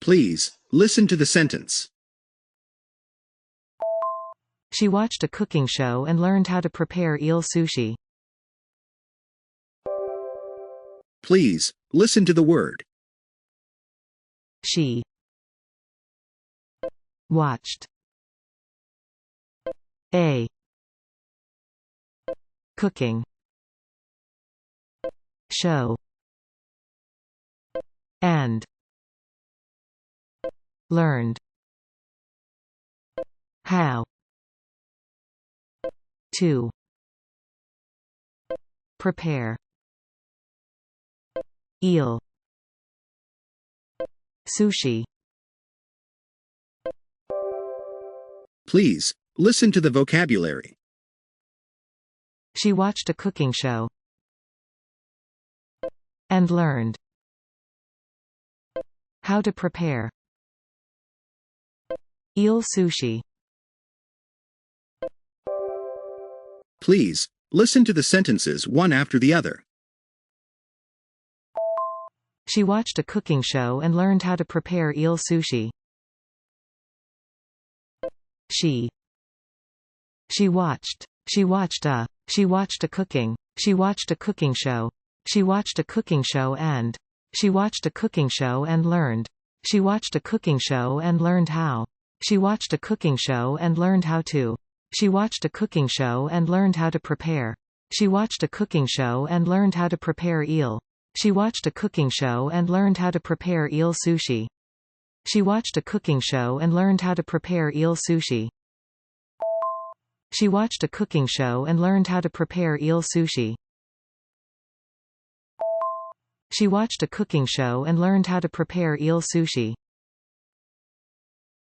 Please, listen to the sentence. She watched a cooking show and learned how to prepare eel sushi. Please, listen to the word. She watched a cooking show and learned how to prepare eel sushi. Please, listen to the vocabulary. She watched a cooking show and learned how to prepare eel sushi. Please, listen to the sentences one after the other. She watched a cooking show and learned how to prepare eel sushi. She watched a cooking show. She watched a cooking show and learned. She watched a cooking show and learned how. She watched a cooking show and learned how to. She watched a cooking show and learned how to prepare. She watched a cooking show and learned how to prepare eel. She watched a cooking show and learned how to prepare eel sushi. She watched a cooking show and learned how to prepare eel sushi. She watched a cooking show and learned how to prepare eel sushi. She watched a cooking show and learned how to prepare eel sushi.